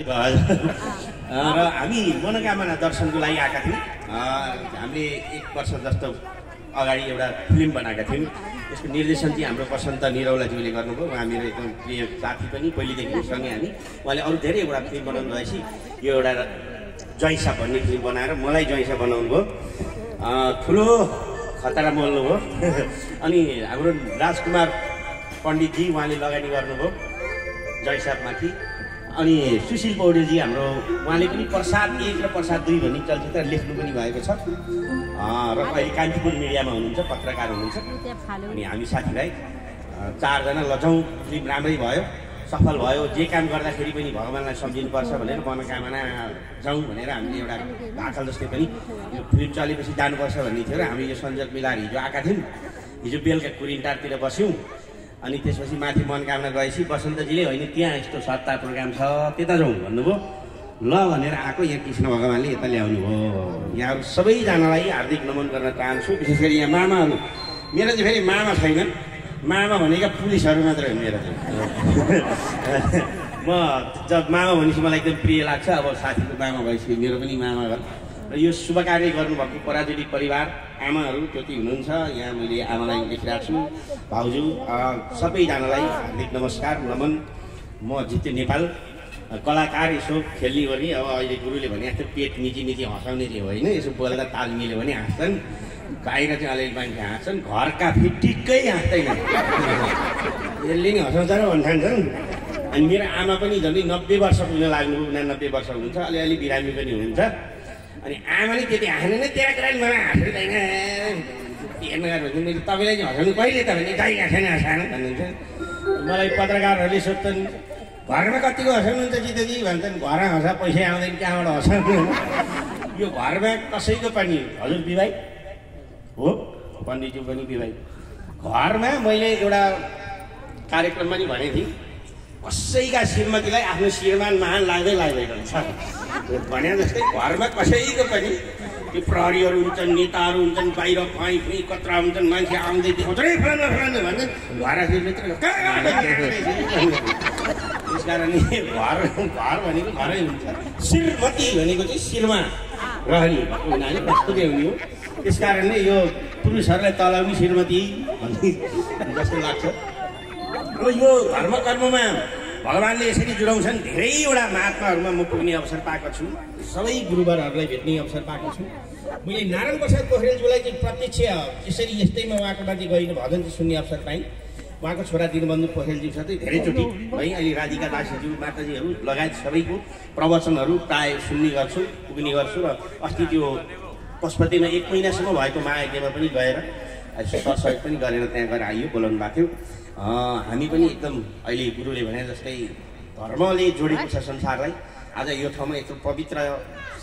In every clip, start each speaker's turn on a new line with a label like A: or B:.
A: र हामी मनोकामना दर्शनको लागि आएका थियौँ। हामीले 1 वर्ष जस्तो अगाडि एउटा फिल्म बनाएका थियौँ। यसको निर्देशन चाहिँ हाम्रो बसन्त निरौलाज्यूले गर्नुभयो। उहाँ मेरो एकदम प्रिय साथी पनि पहिलेदेखि सँगै हामी। उहाँले अरू धेरैवटा फिल्म बनाउनु भएपछि यो एउटा जैसा भन्ने फिल्म बनाएर मलाई जैसा बनाउनु भयो। ठुलो खतरा बोल्नुभयो। अनि हाम्रो राजकुमार पण्डितजी उहाँले लगानी गर्नुभयो जैसामाथि। अनि सुशील पौडेलजी हाम्रो उहाँले पनि प्रसाद 1 र प्रसाद 2 भन्ने चलचित्र लेख्नु पनि भएको छ र अहिले कान्तिपुर मिडियामा हुनुहुन्छ, पत्रकार हुनुहुन्छ। अनि हामी साथीभाइ 4 जना लजाउँ फिल्म राम्रै भयो, सफल भयो। जे काम गर्दाखेरि पनि भगवान्लाई सम्झिनुपर्छ भनेर मनोकामना जाउँ भनेर हामीले एउटा भाकल जस्तै पनि यो फिल्म चलेपछि जानुपर्छ भन्ने थियो र हामी यो संयोजक मिलाएर हिजो आएका थियौँ। हिजो बेलुका कुरिनटारतिर बस्यौँ। अनि त्यसपछि माथि मनोकामना गएपछि बसन्तजीले होइन त्यहाँ यस्तो सत्ता प्रोग्राम छ त्यता जाउँ भन्नुभयो। ल भनेर आएको यहाँ कृष्ण भगवान्ले यता ल्याउनु भयो। यहाँहरू सबैजनालाई हार्दिक नमन गर्न चाहन्छु। विशेष गरी यहाँ मामाहरू, मेरो चाहिँ फेरि मामा छैनन्, मामा भनेका पुलिसहरू मात्र हो मेरो चाहिँ। म जब मामा भनेपछि मलाई एकदम प्रिय लाग्छ। अब साथीको मामा भएपछि मेरो पनि मामा घर र यो शुभ कार्य गर्नुभएको पराजुली परिवार आमाहरू जति हुनुहुन्छ यहाँ मैले आमालाई लेखिरहेको छु, भाउजू सबैजनालाई हार्दिक नमस्कार नमन। म जित्यो नेपाल कलाकार यसो खेल्ने गर्ने। अब अहिले गुरुले भने जस्तो पेट निची निची हँसाउने चाहिँ होइन, यसो बोल्दा ताल मिल्यो भने हाँस्छन्, बाहिर चाहिँ अलिअलि मान्छे हाँस्छन्, घरका फिटिक्कै हाँस्दैनन्, यसले नि हँसाउँछ र भन्ठान्छन्। अनि मेरो आमा पनि झन्डै 90 वर्ष पुग्न लाग्नु, 89 वर्ष हुनुहुन्छ, अलिअलि बिरामी पनि हुनुहुन्छ। अनि आमाले त्यति हाँस्दैन, तेरा कुरा मलाई हाँस्दैन हेर्न गएर भन्छ मैले तपाईँलाई चाहिँ हँसाउनु कहिले त भने गाई हाँसेन हाँसानु भन्नुहुन्छ। मलाई पत्रकारहरूले सोध्छन् घरमा कतिको हँसाउनुहुन्छ जितेजी भन्छन्, घरमा हँसा पैसा आउँदैन कहाँबाट हँसाउनु। यो घरमा कसैको पनि हजुर बिवाई हो, पण्डितज्यू पनि बिवाई। घरमा मैले एउटा कार्यक्रममा नि भनेको थिएँ कसैका श्रीमतीलाई आफ्नो श्रीमान महान लाग्दै हुन्छ भने जस्तै घरमा कसैको पनि त्यो प्रहरीहरू हुन्छन्, नेताहरू हुन्छन्, बाहिर फाइ फुइ कत्रा हुन्छन्, मान्छे आउँदै देखाउँछ रे फलाना फलाना भन्छन्, त्यस कारणले घर भनेको घरै हुन्छ। श्रीमती भनेको चाहिँ शिरमा रहने भएको हुनाले प्रस्तुतै हुने हो। त्यस कारणले यो पुरुषहरूलाई तलाउने श्रीमती भन्ने जस्तो लाग्छ। अब यो धर्म कर्ममा भगवान्ले यसरी जुडाउँछन्। धेरैवटा महात्माहरूमा म पुग्ने अवसर पाएको छु, सबै गुरुवरहरूलाई भेट्ने अवसर पाएको छु। मैले नारायण प्रसाद पोखरेलज्यूलाई चाहिँ प्रत्यक्ष यसरी यस्तैमा उहाँको माथि गइने भजन चाहिँ सुन्ने अवसर पाएँ। उहाँको छोरा दिनबन्धु पोखरेलज्यू साथै धेरैचोटि है अहिले राधिका दासीज्यू माताजीहरू लगायत सबैको प्रवचनहरू प्राय सुन्ने गर्छु, पुग्ने गर्छु। र अस्ति त्यो पशुपतिमा 1 महिनासम्म भएको महायज्ञमा पनि गएर सहयोग पनि गरेर त्यहाँ गएर आइयो, बोलाउनु भएको थियो। हामी पनि एकदम अहिले गुरुले भने जस्तै धर्मले जोडेको छ संसारलाई। आज यो ठाउँमा यत्रो पवित्र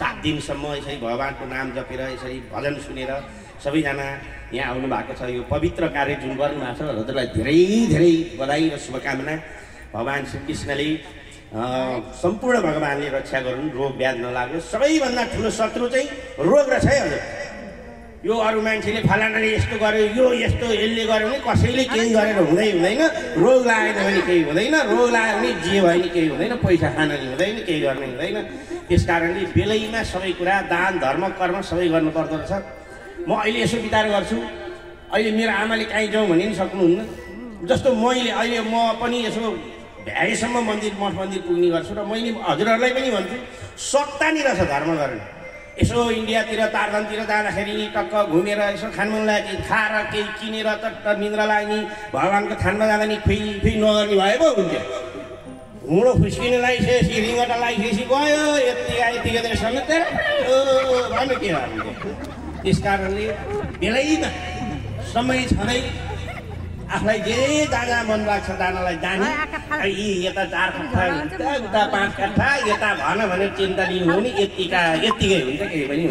A: 7 दिनसम्म यसरी भगवान्को नाम जपेर यसरी भजन सुनेर सबैजना यहाँ आउनु भएको छ। यो पवित्र कार्य जुन गर्नुभएको छ हजुरलाई धेरै धेरै बधाई र शुभकामना। भगवान् श्रीकृष्णले सम्पूर्ण भगवान्ले रक्षा गरून्, रोग व्याध नलाग्यो। सबैभन्दा ठुलो शत्रु चाहिँ रोग रहेछ है हजुर। यो अरू मान्छेले फलानाले यस्तो गर्यो, यो यस्तो यसले गर्यो भने कसैले केही गरेर हुँदैन। रोग लागेन भने केही हुँदैन, रोग लाग्यो भने जे भयो नि केही हुँदैन, पैसा खान हुँदैन, केही गर्ने हुँदैन। त्यस कारणले बेलैमा सबै कुरा दान धर्म कर्म सबै गर्नुपर्दो रहेछ। म अहिले यसो विचार गर्छु, अहिले मेरो आमाले काहीँ जाउँ भने नि सक्नुहुन्न। जस्तो मैले अहिले म पनि यसो भ्याएसम्म मठ मन्दिर पुग्ने गर्छु र मैले हजुरहरूलाई पनि भन्छु सक्ता नि रहेछ धर्म गर्ने। यसो इन्डियातिर तारदानतिर जाँदाखेरि नि टक्क घुमेर यसो खानु मन लाग्यो खाएर केही किनेर चट्ट निन्द्रा लाग्ने, भगवान्को थानमा जाँदा नि खुइ नगर्ने भए पो हुन्थ्यो। घुँडो फुस्किनु लगाइसकेपछि रिङ्गटा लगाइसकेपछि गयो यतिकै देशसँग भन्नु के गर्नु। त्यस कारणले बेलैमा समय छँदै आफूलाई जे जहाँ मन लाग्छ जानलाई जाने। यी यता 4 कट्ठा उता 5 कट्ठा यता भन भनेर चिन्ता लिनु हो नि यतिकै हुन्छ, केही पनि